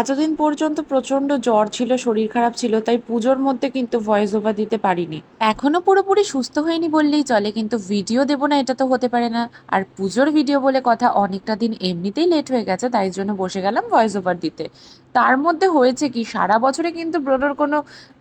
এতদিন পর্যন্ত প্রচন্ড জ্বর ছিল, শরীর খারাপ ছিল, তাই পুজোর মধ্যে কিন্তু ভয়েস ওভার দিতে পারিনি। এখনো পুরোপুরি সুস্থ হয়নি বললেই চলে, কিন্তু ভিডিও দেবো না এটা তো হতে পারে না। আর পুজোর ভিডিও বলে কথা, অনেকটা দিন এমনিতেই লেট হয়ে গেছে, তাই জন্য বসে গেলাম ভয়েস ওভার দিতে। তার মধ্যে হয়েছে কি, সারা বছরে কিন্তু ব্রোনোর কোনো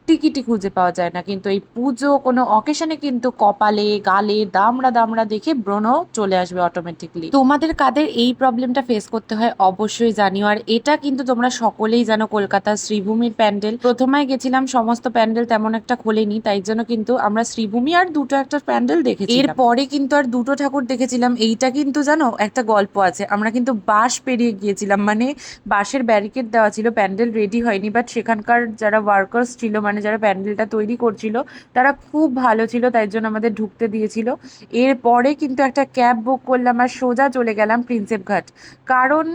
টিকিটই খুঁজে পাওয়া যায় না, কিন্তু এই পুজো কোনো অকেশনে কিন্তু কপালে গালে দামড়া দামড়া দেখে ব্রণ চলে আসবে অটোমেটিকলি। তোমাদের কাদের এই প্রবলেমটা ফেস করতে হয় অবশ্যই জানিও। আর এটা কিন্তু তোমরা সকলেই জানো, কলকাতার শ্রীভূমির প্যান্ডেল প্রথমে গেছিলাম, সমস্ত প্যান্ডেল তেমন একটা খোলেনি, তাই জন্য কিন্তু আমরা শ্রীভূমি আর দুটো একটা প্যান্ডেল দেখেছি। এরপরে কিন্তু আর দুটো ঠাকুর দেখেছিলাম। এইটা কিন্তু জানো একটা গল্প আছে, আমরা কিন্তু বাঁশ পেরিয়ে গিয়েছিলাম, মানে বাঁশের ব্যারিকেড দেওয়া ছিল, প্যান্ডেল রেডি হয়নি, বাট সেখানকার যারা ওয়ার্কার্স ছিল, মানে যারা প্যান্ডেলটা তৈরি করছিল, তারা খুব ভালো ছিল, তাই জন্য আমাদের ঢুকতে দিয়েছিল। এরপরে কিন্তু একটা ক্যাব বুক করলাম আর সোজা চলে গেলাম প্রিন্সেপ ঘাট। কারণ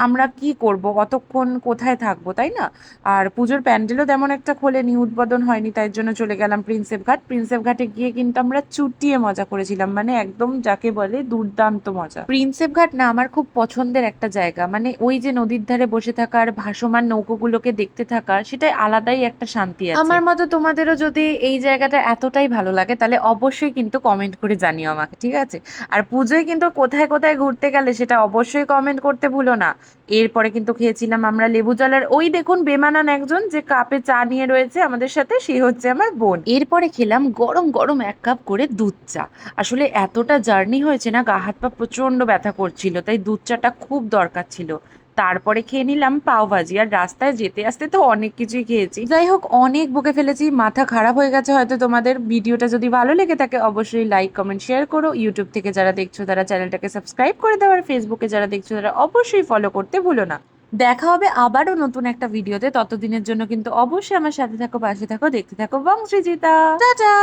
আমরা কি করব, কতক্ষণ কোথায় থাকবো, তাই না? আর পুজোর প্যান্ডেলও তেমন একটা খোলেনি, উদ্বোধন হয়নি, তাই জন্য চলে গেলাম প্রিন্সেপ ঘাট। প্রিন্সেপ ঘাটে গিয়ে কিন্তু আমরা চুটিয়ে মজা করেছিলাম, মানে একদম যাকে বলে দুর্দান্ত মজা। প্রিন্সেপ ঘাট না আমার খুব পছন্দের একটা জায়গা, মানে ওই যে নদীর ধারে বসে থাকা আর ভাসমান নৌকোগুলোকে দেখতে থাকা, সেটাই আলাদাই একটা শান্তি আছে। আমার মতো তোমাদেরও যদি এই জায়গাটা এতটাই ভালো লাগে, তাহলে অবশ্যই কিন্তু কমেন্ট করে জানিও আমাকে, ঠিক আছে? আর পুজোয় কিন্তু কোথায় কোথায় ঘুরতে গেলে সেটা অবশ্যই কমেন্ট করতে ভুলো না। এরপরে কিন্তু খেয়েছিলাম আমরা লেবু জলের, ওই দেখুন বেমানান একজন যে কাপে চা নিয়ে রয়েছে আমাদের সাথে, সে হচ্ছে আমার বোন। এরপরে খেলাম গরম গরম 1 কাপ করে দুধ চা। আসলে এতটা জার্নি হয়েছে না, গা হাত পা প্রচন্ড ব্যথা করছিল, তাই দুধ চাটা খুব দরকার ছিল। তারপরে খেয়ে নিলাম পাও ভাজি। আর রাস্তায় যেতে আসতে তো অনেক কিছুই খেয়েছি। যাই হোক, অনেক বকে ফেলেছি, মাথা খারাপ হয়ে গেছে হয়তো তোমাদের। ভিডিওটা যদি ভালো লেগে থাকে অবশ্যই লাইক কমেন্ট শেয়ার করো। ইউটিউব থেকে যারা দেখছো তারা চ্যানেলটাকে সাবস্ক্রাইব করে দাও, আর ফেসবুকে যারা দেখছো তারা অবশ্যই ফলো করতে ভুলো না। দেখা হবে আবারও নতুন একটা ভিডিওতে, ততদিনের জন্য কিন্তু অবশ্যই আমার সাথে থাকো, পাশে থাকো, দেখতে থাকো বংশ্রীজিতা। টাটা।